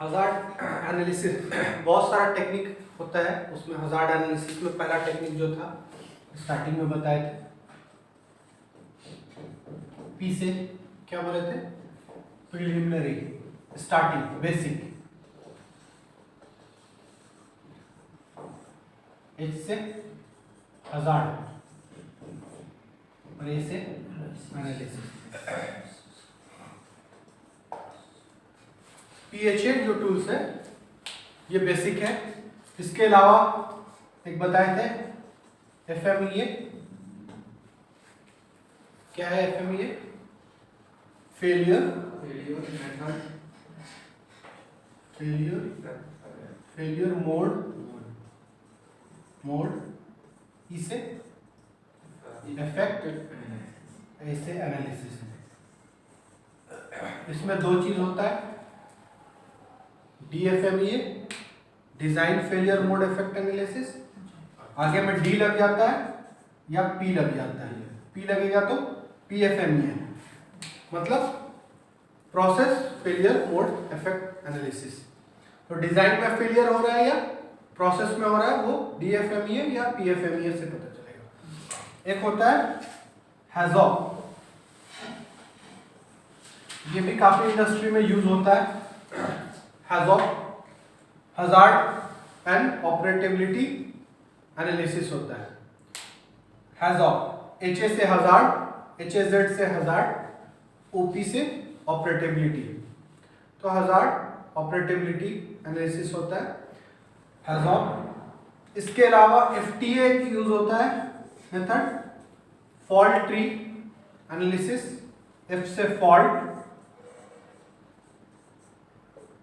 Hazard analysis बहुत सारा technique होता है। उसमें हजार्ड एनालिसिस में पहला टेक्निक जो था स्टार्टिंग में बताए थे, पी से क्या बोले थे, प्रिलिमिनरी, स्टार्टिंग, बेसिक। एच से हजार्ड और ए से एनालिसिस। PHA जो टूल्स है ये बेसिक है। इसके अलावा एक बताए थे FMEA। क्या है FMEA? फेलियर मोड, इसे इफेक्ट, ऐसे एनालिसिस। इसमें दो चीज होता है, DFMEA, design failure mode effect analysis. आगे में D लग जाता है या P लग जाता है। P लगेगा तो PFMEA, मतलब process failure mode effect analysis. तो डिजाइन में फेलियर हो रहा है या प्रोसेस में हो रहा है, वो DFMEA या PFMEA से पता चलेगा। एक होता है हैज़ॉप, ये भी काफी इंडस्ट्री में यूज होता है। हैज़ॉप हजार्ड एंड ऑपरेटेबिलिटी एनालिसिस होता है। हैज़ॉप HA से हजार्ड, HAZ से हजार्ड, OP से ऑपरेटेबिलिटी। तो हजार्ड ऑपरेटेबिलिटी एनालिसिस होता है हैज़ॉप। इसके अलावा FTA यूज होता है method, fault tree analysis. F से फॉल्ट,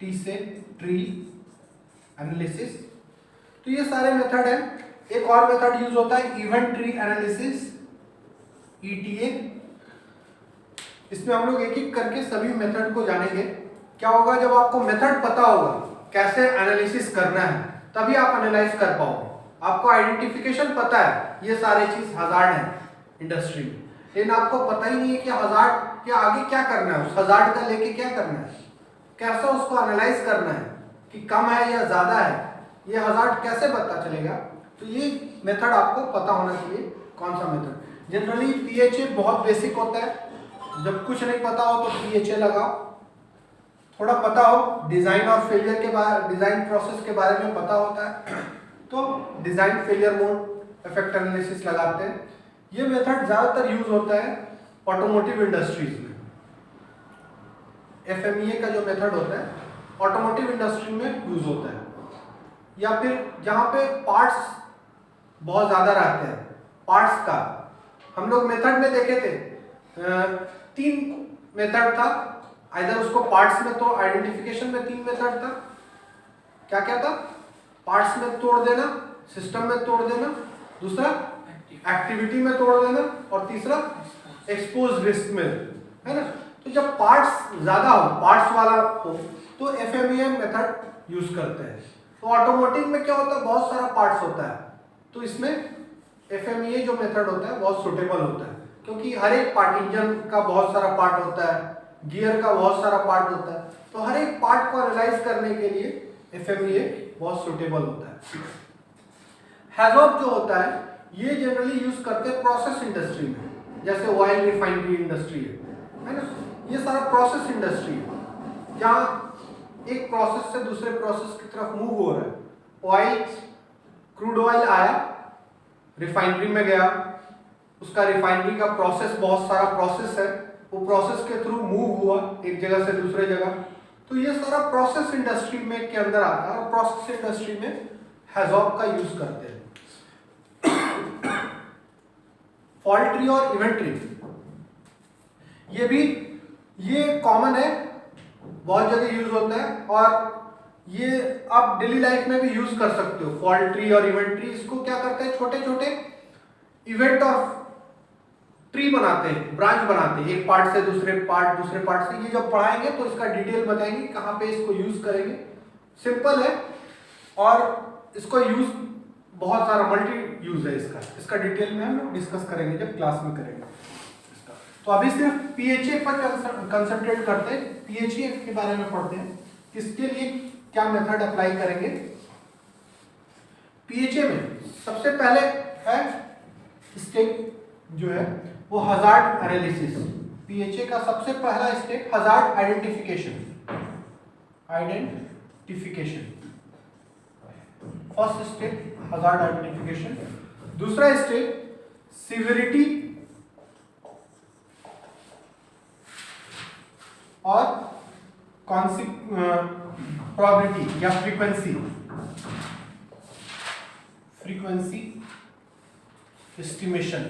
T से ट्री एनालिसिस। तो ये सारे मेथड हैं। एक और मेथड यूज होता है इवेंट ट्री एनालिसिस, ETA। इसमें हम लोग एक एक करके सभी मेथड को जानेंगे। क्या होगा, जब आपको मेथड पता होगा कैसे एनालिसिस करना है, तभी आप एनालाइज कर पाओगे। आपको आइडेंटिफिकेशन पता है, ये सारे चीज हजार्ड है इंडस्ट्री में, लेकिन आपको पता ही नहीं है कि हजार्ड के आगे क्या करना है, उस हजार्ड का लेके क्या करना है, कैसे उसको एनालाइज करना है कि कम है या ज्यादा है, ये हजार्ड कैसे पता चलेगा। तो ये मेथड आपको पता होना चाहिए कौन सा मेथड। जनरली PHA बहुत बेसिक होता है। जब कुछ नहीं पता हो तो PHA लगाओ। थोड़ा पता हो डिजाइन और फेलियर के बारे, डिजाइन प्रोसेस के बारे में पता होता है तो design failure mode effect analysis लगाते हैं। ये मेथड ज्यादातर यूज होता है ऑटोमोटिव इंडस्ट्रीज में। FMEA का जो मेथड होता है ऑटोमोटिव इंडस्ट्री में यूज होता है, या फिर जहां पे पार्ट्स बहुत ज्यादा रहते हैं। पार्ट्स का हम लोग मेथड में देखे थे, 3 मेथड था। आइदर उसको पार्ट्स में, तो आइडेंटिफिकेशन में 3 मेथड था। क्या क्या था? पार्ट्स में तोड़ देना, सिस्टम में तोड़ देना, दूसरा एक्टिविटी में तोड़ देना, और तीसरा एक्सपोज रिस्क में, है ना। तो जब पार्ट्स ज्यादा हो, पार्ट्स वाला हो, तो FMEA मेथड यूज करते हैं। तो ऑटोमोटिव में क्या होता है, बहुत सारा पार्ट्स होता है, तो इसमें FMEA जो मेथड होता है बहुत सुटेबल होता है, क्योंकि हर एक पार्ट, इंजन का बहुत सारा पार्ट होता है, गियर का बहुत सारा पार्ट होता है, तो हर एक पार्ट को एनालाइज करने के लिए FMEA बहुत सुटेबल होता है। हैज़ॉप जो होता है ये जनरली यूज करते हैं प्रोसेस इंडस्ट्री में, जैसे ऑयल रिफाइनरी इंडस्ट्री है ना। ये सारा प्रोसेस इंडस्ट्री है जहाँ एक प्रोसेस से दूसरे प्रोसेस की तरफ मूव हो रहा है। ऑयल, क्रूड ऑयल आया, रिफाइनरी में गया, उसका रिफाइनरी का प्रोसेस, बहुत सारा प्रोसेस है, वो प्रोसेस के थ्रू मूव हुआ एक जगह से दूसरे जगह। तो ये सारा प्रोसेस इंडस्ट्री में के अंदर आता है, और प्रोसेस इंडस्ट्री में हैज़ॉप का यूज करते हैं। फॉल्ट ट्री और इवेंट ट्री ये कॉमन है, बहुत जगह यूज होता है, और ये आप डेली लाइफ में भी यूज कर सकते हो। फॉल्ट ट्री और इवेंट ट्री, इसको क्या करते हैं, छोटे छोटे इवेंट और ट्री बनाते हैं, ब्रांच बनाते हैं, एक पार्ट से दूसरे पार्ट से। ये जब पढ़ाएंगे तो इसका डिटेल बताएंगे कहाँ पे इसको यूज करेंगे। सिंपल है, और इसको यूज बहुत सारा मल्टी यूज है इसका डिटेल में हम लोग डिस्कस करेंगे जब क्लास में करेंगे। तो अभी सिर्फ PHA पर कंसंट्रेट करते हैं, PHA के बारे में पढ़ते हैं। किसके लिए क्या मेथड अप्लाई करेंगे? पीएचए में सबसे पहले है स्टेप जो है वो हजार्ड एनालिसिस। पीएचए का सबसे पहला step hazard identification. First step hazard identification. दूसरा स्टेप सिविरिटी और प्रोबेबिलिटी या फ्रीक्वेंसी एस्टिमेशन।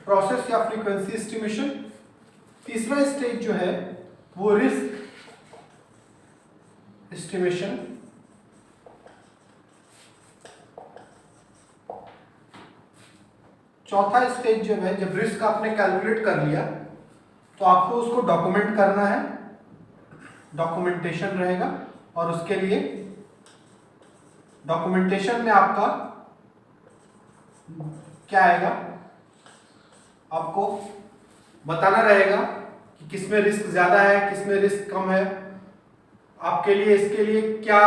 प्रोसेस या फ्रीक्वेंसी एस्टिमेशन। तीसरा स्टेज जो है वो रिस्क एस्टिमेशन। चौथा स्टेज जो है जब रिस्क आपने कैलकुलेट कर लिया तो आपको उसको डॉक्यूमेंट करना है, डॉक्यूमेंटेशन रहेगा। और उसके लिए डॉक्यूमेंटेशन में आपका क्या आएगा, आपको बताना रहेगा कि किसमें रिस्क ज्यादा है, किसमें रिस्क कम है। आपके लिए इसके लिए क्या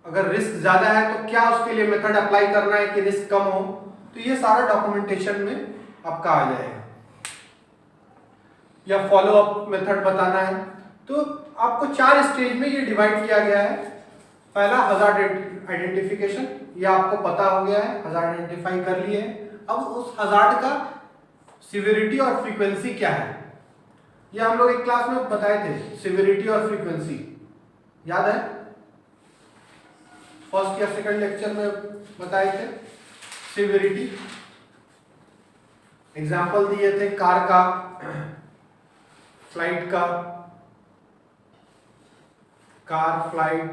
अगर रिस्क ज्यादा है तो क्या उसके लिए मेथड अप्लाई करना है कि रिस्क कम हो। तो ये सारा डॉक्यूमेंटेशन में आपका आ जाएगा। या फॉलो अप मेथड बताना है। तो आपको 4 स्टेज में ये डिवाइड किया गया है। पहला हजार्ड आइडेंटिफिकेशन, ये आपको पता हो गया है, हजार्ड आइडेंटिफाई कर लिए है। अब उस हजार्ड का सिविरिटी और फ्रीक्वेंसी क्या है, ये हम लोग एक क्लास में बताए थे। सिविरिटी और फ्रीक्वेंसी याद है, फर्स्ट या सेकंड लेक्चर में बताए थे। सिविरिटी एग्जाम्पल दिए थे कार का, फ्लाइट का, कार, फ्लाइट,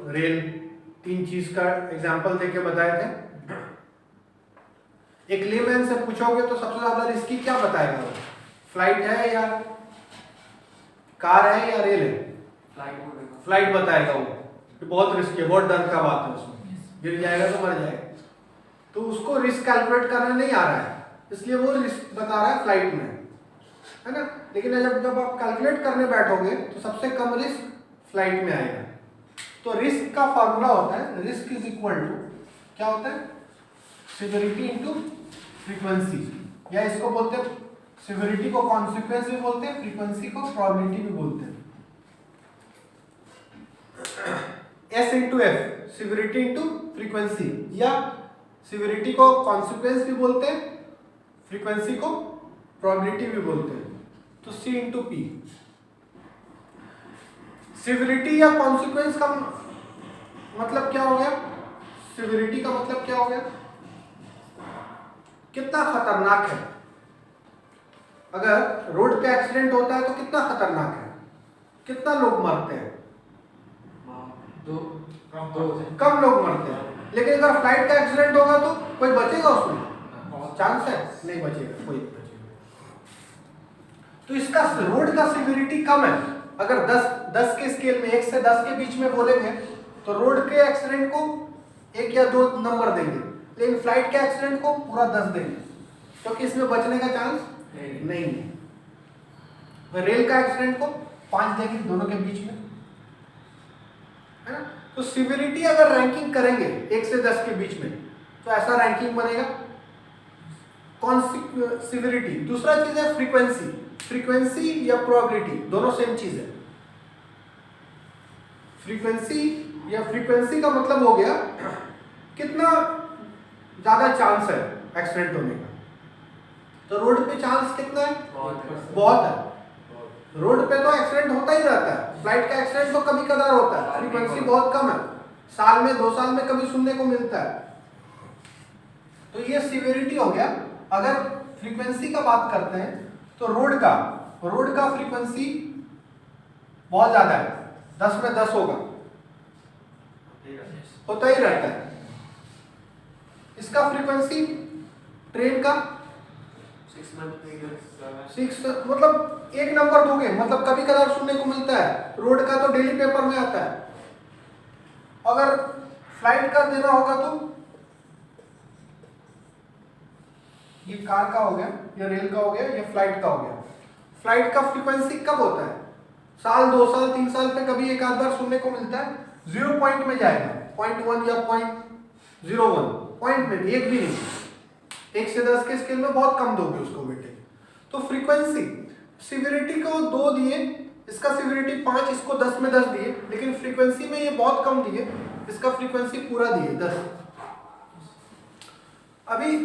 रेल, 3 चीज का एग्जाम्पल देके बताए थे। एक लेमैन से पूछोगे तो सबसे ज्यादा रिस्की क्या बताएगा वो, फ्लाइट है या कार है या रेल है? फ्लाइट बताएगा वो, बहुत रिस्की है, बहुत डर का बात है, उसमें गिर जाएगा तो मर जाएगा। तो उसको रिस्क कैलकुलेट करना नहीं आ रहा है, इसलिए वो रिस्क बता रहा है फ्लाइट में, है ना। लेकिन जब आप कैलकुलेट करने बैठोगे तो सबसे कम रिस्क फ्लाइट में आएगा। तो रिस्क का फॉर्मूला होता है रिस्क इज इक्वल टू क्या होता है, सिविरिटी इनटू फ्रीक्वेंसी, या इसको बोलते हैं सिविरिटी को कॉन्सिक्वेंस भी बोलते हैं, फ्रीक्वेंसी को प्रोबेबिलिटी भी बोलते हैं। S into F, severity into frequency, या सिविरिटी को कॉन्सिक्वेंस भी बोलते हैं, फ्रीक्वेंसी को प्रोबेबिलिटी भी बोलते हैं। तो C इंटू पी। सिविरिटी या कॉन्सिक्वेंस का मतलब क्या हो गया, सिविरिटी का मतलब क्या हो गया, कितना खतरनाक है। अगर रोड पे एक्सीडेंट होता है तो कितना खतरनाक है, कितना लोग मरते हैं, कम लोग मरते हैं। लेकिन अगर फ्लाइट का एक्सीडेंट होगा तो कोई बचेगा उसमें, चांस है नहीं बचेगा, कोई बचेगा। तो इसका रोड का सिविरिटी कम है। अगर 10 के स्केल में 1 से 10 के बीच में बोलेंगे तो रोड के एक्सीडेंट को 1 या 2 नंबर देंगे, लेकिन फ्लाइट के एक्सीडेंट को पूरा 10 देंगे, क्योंकि इसमें बचने का चांस नहीं है। रेल का एक्सीडेंट को 5 देंगे दोनों के बीच में, है ना। तो सिविरिटी अगर रैंकिंग करेंगे 1 से 10 के बीच में तो ऐसा रैंकिंग बनेगा। सिविरिटी। दूसरा चीज है फ्रीक्वेंसी। फ्रीक्वेंसी या प्रोबेबिलिटी दोनों सेम चीज है। फ्रीक्वेंसी या फ्रीक्वेंसी का मतलब हो गया कितना ज्यादा चांस है एक्सीडेंट होने का। तो रोड पे चांस कितना है, बहुत है। रोड पे तो एक्सीडेंट होता ही रहता है, फ्लाइट का एक्सीडेंट तो कभी कदार होता है, फ्रीक्वेंसी बहुत कम है, साल में 2 साल में कभी सुनने को मिलता है। तो ये सिविरिटी हो गया। अगर फ्रीक्वेंसी का बात करते हैं तो रोड का फ्रीक्वेंसी बहुत ज्यादा है, 10 में 10 होगा, होता ही रहता है। इसका फ्रीक्वेंसी ट्रेन का 6 मतलब 1 नंबर दोगे, मतलब कभी कदार सुनने को मिलता है। रोड का तो डेली पेपर में आता है। अगर फ्लाइट का देना होगा तो ये कार का हो गया, ये रेल का हो गया, ये फ्लाइट का हो गया। फ्लाइट का फ्रीक्वेंसी कब होता है? साल, 2 साल, 3 साल पे कभी एक आध बार सुनने को मिलता है। 0 पॉइंट में जाएगा, 0.1 या 0.01 पॉइंट में भी, एक भी नहीं। 1 से 10 के स्केल में बहुत कम दोगे उसको बेटे। तो फ्रीक्वेंसी, सिविरिटी को 2 दिए, इसका सिविरिटी 5, इसको 10 में 10 दिए, लेकिन फ्रीक्वेंसी में ये बहुत कम दिए, इसका फ्रीक्वेंसी पूरा दिए 10। अभी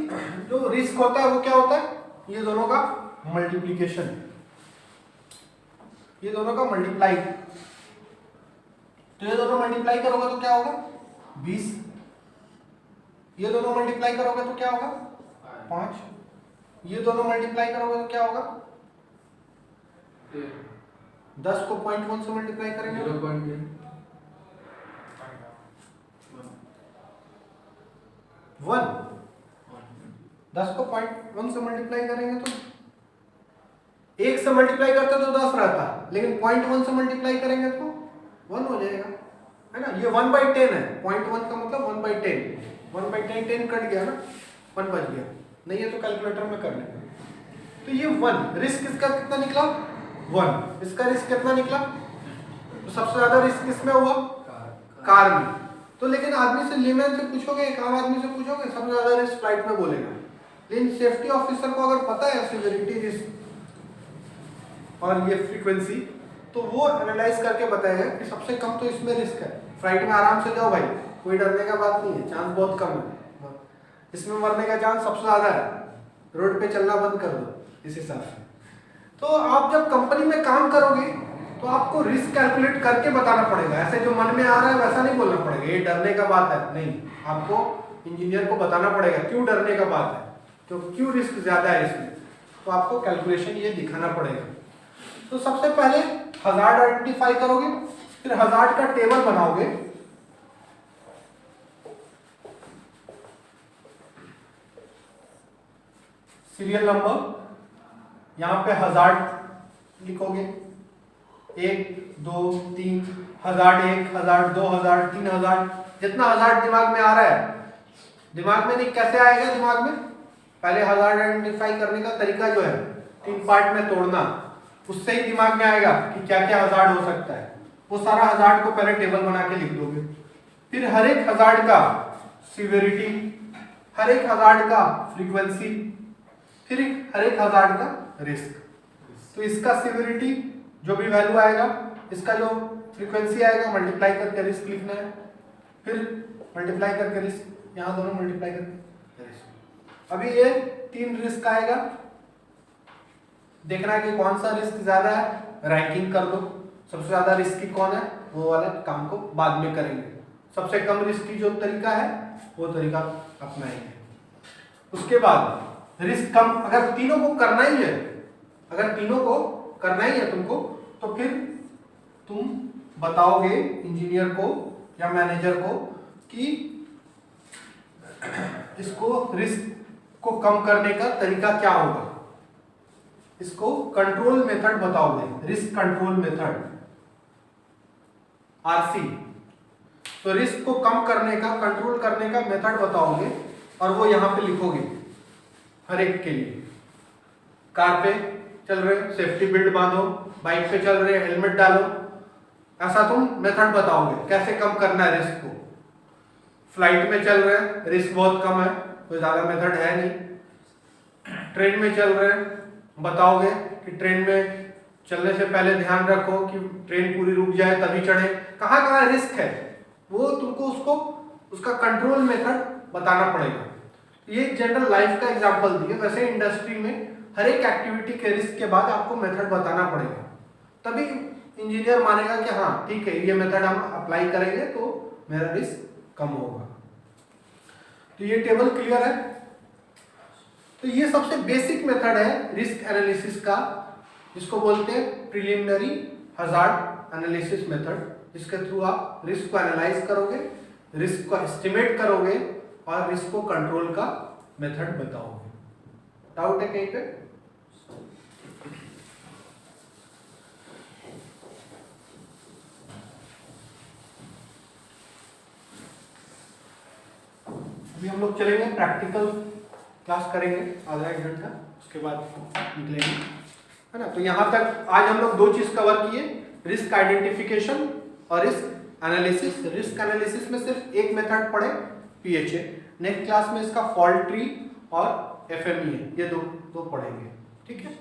जो रिस्क होता है वो क्या होता है? ये दोनों का मल्टीप्लीकेशन, ये दोनों का मल्टीप्लाई। तो ये दोनों मल्टीप्लाई करोगे तो क्या होगा? 20। ये दोनों मल्टीप्लाई करोगे तो क्या होगा? 5। ये दोनों मल्टीप्लाई करोगे तो क्या होगा? 10 को 0.1 से मल्टीप्लाई करेंगे 0.1, 10 को 0.1 से मल्टीप्लाई करेंगे तो 1 से मल्टीप्लाई करते तो 10 रहता, लेकिन 0.1 से मल्टीप्लाई करेंगे तो 1 हो जाएगा, है ना। ये 1/10 है, 0.1 का मतलब 1/10, 1/10, 10 कट गया ना, 1 बच गया, नहीं है तो कैलकुलेटर में कर लेंगे। तो ये 1, रिस्क इसका कितना निकला? 1। इसका रिस्क कितना निकला? तो सबसे ज्यादा रिस्क किसमें हुआ? कार में। तो लेकिन आदमी से, लेमैन से पूछोगे, एक आम आदमी से पूछोगे, सबसे ज्यादा रिस्क फ्लाइट में बोलेगा। लेकिन सेफ्टी ऑफिसर को अगर पता है सिवियरिटी, रिस्क और ये फ्रीक्वेंसी, तो वो एनालाइज करके बताएगा कि सबसे कम तो इसमें रिस्क है, फ्लाइट में आराम से जाओ भाई, कोई डरने का बात नहीं है, चांस बहुत कम है, इसमें मरने का चांस सबसे ज्यादा है, रोड पे चलना बंद कर दो इस हिसाब से। तो आप जब कंपनी में काम करोगे तो आपको रिस्क कैलकुलेट करके बताना पड़ेगा, ऐसे जो मन में आ रहा है वैसा नहीं बोलना पड़ेगा, ये डरने का बात है, नहीं। आपको इंजीनियर को बताना पड़ेगा क्यों डरने का बात है, तो क्यों रिस्क ज्यादा है इसमें, तो आपको कैलकुलेशन ये दिखाना पड़ेगा। तो सबसे पहले हजार्ड आइडेंटिफाई करोगे, फिर हजार्ड का टेबल बनाओगे, सीरियल नंबर, यहां पे हजार्ड लिखोगे, 1 2 3, हजार्ड 1, हजार्ड 2, हजार्ड 3, हजार्ड, जितना हजार्ड दिमाग में आ रहा है। दिमाग में नहीं, कैसे आएगा दिमाग में? पहले हजार्ड आइडेंटिफाई करने का तरीका जो है 3 पार्ट में तोड़ना, उससे ही दिमाग में आएगा कि क्या क्या हजार्ड हो सकता है। वो सारा हजार्ड को पहले टेबल बना के लिख दोगे, फिर हर एक हजार्ड का सिवियरिटी, हर एक हजार्ड का फ्रीक्वेंसी, फिर हर एक हजार्ड का रिस्क। तो इसका सिवियरिटी जो भी वैल्यू आएगा, इसका जो फ्रीक्वेंसी आएगा, मल्टीप्लाई करके रिस्क लिखना है, फिर मल्टीप्लाई करके रिस्क, यहाँ दोनों मल्टीप्लाई करके रिस्क। अभी ये 3 रिस्क आएगा, देखना है कि कौन सा रिस्क ज्यादा है, रैंकिंग कर दो, सबसे ज्यादा रिस्की कौन है, वो वाला काम को बाद में करेंगे। सबसे कम रिस्की जो तरीका है वो तरीका अपनाएंगे। उसके बाद रिस्क कम, अगर तीनों को करना ही है, अगर तीनों को करना ही है तुमको, तो फिर तुम बताओगे इंजीनियर को या मैनेजर को कि इसको रिस्क को कम करने का तरीका क्या होगा, इसको कंट्रोल मेथड बताओगे, रिस्क कंट्रोल मेथड, आरसी। तो रिस्क को कम करने का, कंट्रोल करने का मेथड बताओगे और वो यहां पे लिखोगे हर एक के लिए। कार पे चल रहे सेफ्टी बेल्ट बांधो, बाइक पे चल रहे हेलमेट डालो, ऐसा तुम मेथड बताओगे कैसे कम करना है रिस्क को। फ्लाइट में चल रहे रिस्क बहुत कम है, कोई ज्यादा मेथड है नहीं। ट्रेन में चल रहे बताओगे कि ट्रेन में चलने से पहले ध्यान रखो कि ट्रेन पूरी रुक जाए तभी चढ़े, कहाँ कहाँ रिस्क है वो तुमको उसको उसका कंट्रोल मेथड बताना पड़ेगा। ये जनरल लाइफ का एग्जांपल दिए, वैसे इंडस्ट्री में हर एक एक्टिविटी के रिस्क के बाद आपको मेथड बताना पड़ेगा, तभी इंजीनियर मानेगा कि हाँ ठीक है ये मेथड हम अप्लाई करेंगे तो मेरा रिस्क कम होगा। तो ये टेबल क्लियर है। तो ये सबसे बेसिक मेथड है रिस्क एनालिसिस का, जिसको बोलते हैं प्रिलिमिनरी हजार्ड एनालिसिस मेथड, जिसके थ्रू आप रिस्क को एनालाइज करोगे, रिस्क को एस्टिमेट करोगे और रिस्क को कंट्रोल का मेथड बताओगे। डाउट है कहीं पे? अभी हम लोग चलेंगे प्रैक्टिकल क्लास करेंगे आधा एक घंटा, उसके बाद निकलेंगे, है ना। तो यहाँ तक आज हम लोग दो चीज कवर किए, रिस्क आइडेंटिफिकेशन और रिस्क एनालिसिस। रिस्क एनालिसिस में सिर्फ एक मेथड पढ़े, PHA। नेक्स्ट क्लास में इसका फॉल्ट ट्री और FMEA, ये दो पढ़ेंगे, ठीक है।